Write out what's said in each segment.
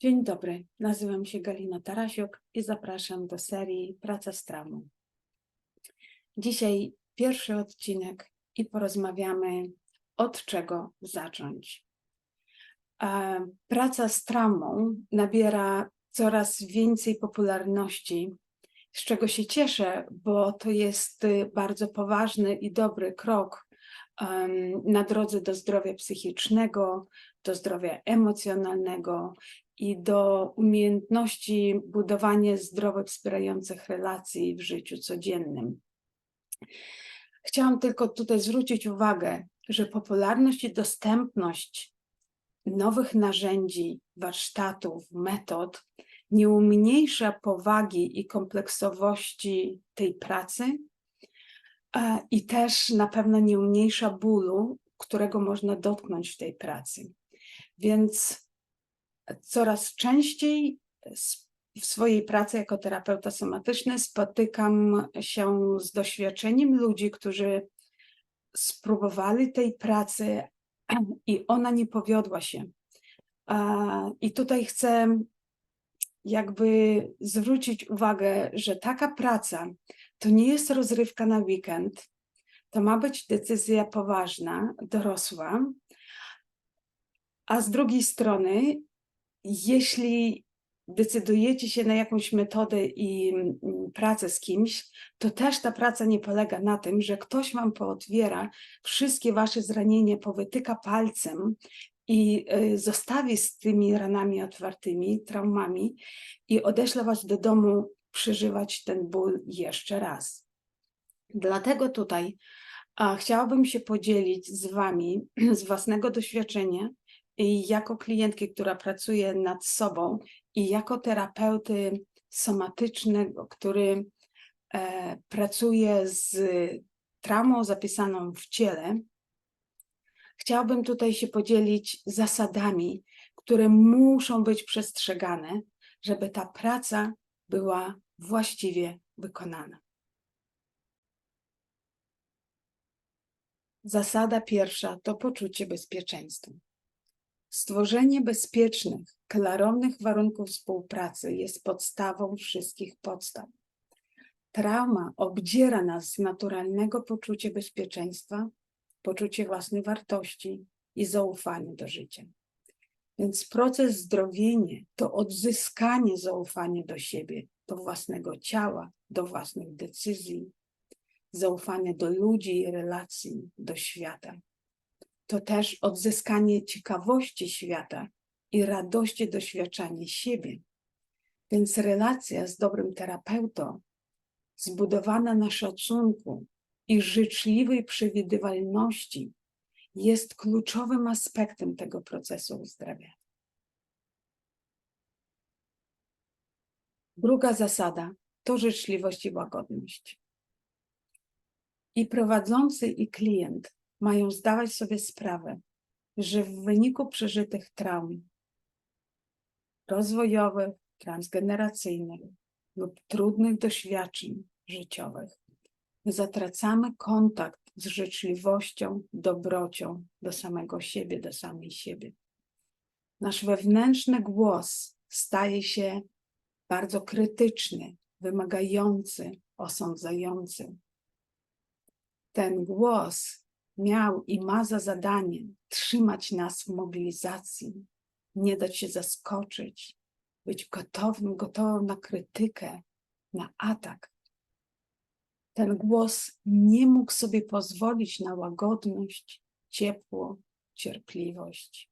Dzień dobry, nazywam się Galina Tarasiuk i zapraszam do serii Praca z traumą. Dzisiaj pierwszy odcinek i porozmawiamy, od czego zacząć. Praca z traumą nabiera coraz więcej popularności, z czego się cieszę, bo to jest bardzo poważny i dobry krok na drodze do zdrowia psychicznego, do zdrowia emocjonalnego i do umiejętności budowania zdrowych, wspierających relacji w życiu codziennym. Chciałam tylko tutaj zwrócić uwagę, że popularność i dostępność nowych narzędzi, warsztatów, metod nie umniejsza powagi i kompleksowości tej pracy i też na pewno nie umniejsza bólu, którego można dotknąć w tej pracy. Więc coraz częściej w swojej pracy jako terapeuta somatyczny spotykam się z doświadczeniem ludzi, którzy spróbowali tej pracy i ona nie powiodła się. I tutaj chcę jakby zwrócić uwagę, że taka praca to nie jest rozrywka na weekend, to ma być decyzja poważna, dorosła, a z drugiej strony, jeśli decydujecie się na jakąś metodę i pracę z kimś, to też ta praca nie polega na tym, że ktoś wam pootwiera wszystkie wasze zranienia, powytyka palcem i zostawi z tymi ranami otwartymi, traumami i odeśle was do domu przeżywać ten ból jeszcze raz. Dlatego tutaj chciałabym się podzielić z wami z własnego doświadczenia i jako klientki, która pracuje nad sobą i jako terapeuty somatycznego, który pracuje z traumą zapisaną w ciele, chciałabym tutaj się podzielić zasadami, które muszą być przestrzegane, żeby ta praca była właściwie wykonana. Zasada pierwsza to poczucie bezpieczeństwa. Stworzenie bezpiecznych, klarownych warunków współpracy jest podstawą wszystkich podstaw. Trauma obdziera nas z naturalnego poczucia bezpieczeństwa, poczucie własnej wartości i zaufania do życia. Więc proces zdrowienia to odzyskanie zaufania do siebie, do własnego ciała, do własnych decyzji, zaufania do ludzi i relacji, do świata. To też odzyskanie ciekawości świata i radości doświadczania siebie. Więc relacja z dobrym terapeutą, zbudowana na szacunku i życzliwej przewidywalności, jest kluczowym aspektem tego procesu uzdrawiania. Druga zasada to życzliwość i łagodność. I prowadzący, i klient mają zdawać sobie sprawę, że w wyniku przeżytych traum rozwojowych, transgeneracyjnych lub trudnych doświadczeń życiowych my zatracamy kontakt z życzliwością, dobrocią do samego siebie, do samej siebie. Nasz wewnętrzny głos staje się bardzo krytyczny, wymagający, osądzający. Ten głos miał i ma za zadanie trzymać nas w mobilizacji, nie dać się zaskoczyć, być gotową na krytykę, na atak. Ten głos nie mógł sobie pozwolić na łagodność, ciepło, cierpliwość.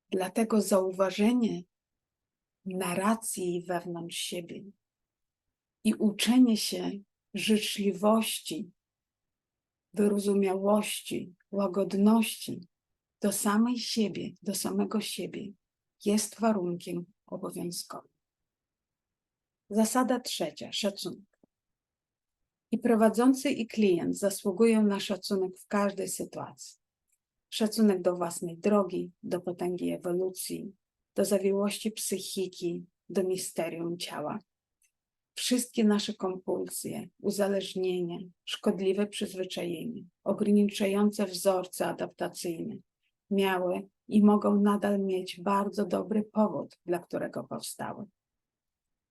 Dlatego zauważenie narracji wewnątrz siebie i uczenie się życzliwości, wyrozumiałości, łagodności do samej siebie, do samego siebie jest warunkiem obowiązkowym. Zasada trzecia, szacunek. I prowadzący, i klient zasługują na szacunek w każdej sytuacji. Szacunek do własnej drogi, do potęgi ewolucji, do zawiłości psychiki, do misterium ciała. Wszystkie nasze kompulsje, uzależnienia, szkodliwe przyzwyczajenia, ograniczające wzorce adaptacyjne miały i mogą nadal mieć bardzo dobry powód, dla którego powstały.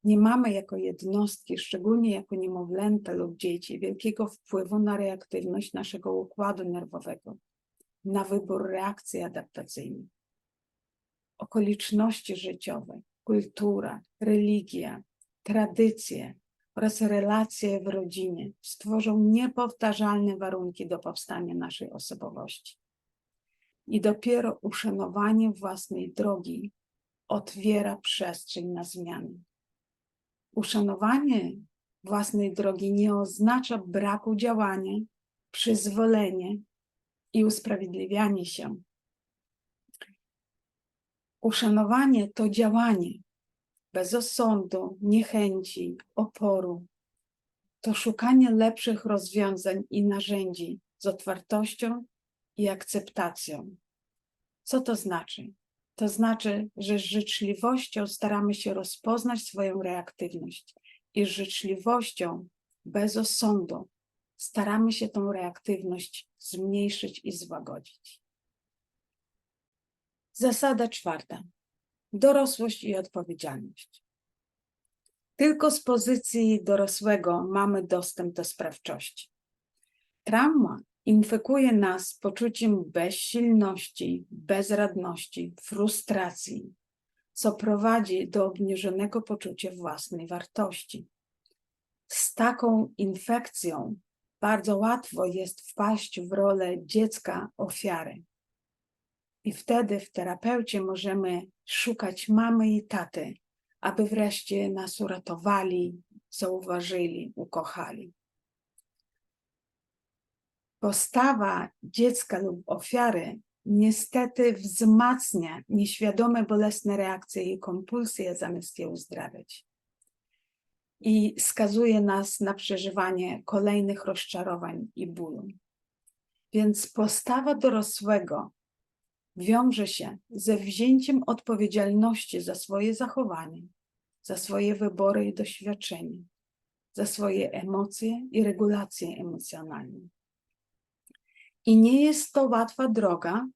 Nie mamy jako jednostki, szczególnie jako niemowlęta lub dzieci, wielkiego wpływu na reaktywność naszego układu nerwowego, na wybór reakcji adaptacyjnych. Okoliczności życiowe, kultura, religia, tradycje oraz relacje w rodzinie stworzą niepowtarzalne warunki do powstania naszej osobowości. I dopiero uszanowanie własnej drogi otwiera przestrzeń na zmiany. Uszanowanie własnej drogi nie oznacza braku działania, przyzwolenie i usprawiedliwianie się. Uszanowanie to działanie bez osądu, niechęci, oporu. To szukanie lepszych rozwiązań i narzędzi z otwartością i akceptacją. Co to znaczy? To znaczy, że z życzliwością staramy się rozpoznać swoją reaktywność i z życzliwością, bez osądu, staramy się tą reaktywność zmniejszyć i złagodzić. Zasada 4. Dorosłość i odpowiedzialność. Tylko z pozycji dorosłego mamy dostęp do sprawczości. Trauma infekuje nas poczuciem bezsilności, bezradności, frustracji, co prowadzi do obniżonego poczucia własnej wartości. Z taką infekcją bardzo łatwo jest wpaść w rolę dziecka ofiary. I wtedy w terapeucie możemy szukać mamy i taty, aby wreszcie nas uratowali, zauważyli, ukochali. Postawa dziecka lub ofiary niestety wzmacnia nieświadome bolesne reakcje i kompulsje, zamiast je uzdrawiać. I skazuje nas na przeżywanie kolejnych rozczarowań i bólu. Więc postawa dorosłego wiąże się ze wzięciem odpowiedzialności za swoje zachowanie, za swoje wybory i doświadczenia, za swoje emocje i regulację emocjonalną. I nie jest to łatwa droga,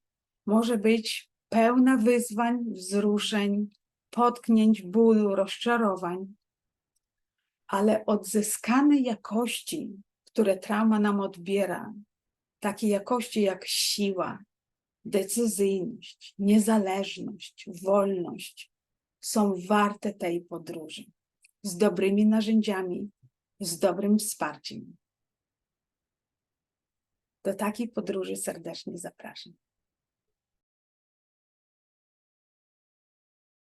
może być pełna wyzwań, wzruszeń, potknięć, bólu, rozczarowań, ale odzyskane jakości, które trauma nam odbiera, takie jakości jak siła, decyzyjność, niezależność, wolność, są warte tej podróży. Z dobrymi narzędziami, z dobrym wsparciem. Do takiej podróży serdecznie zapraszam.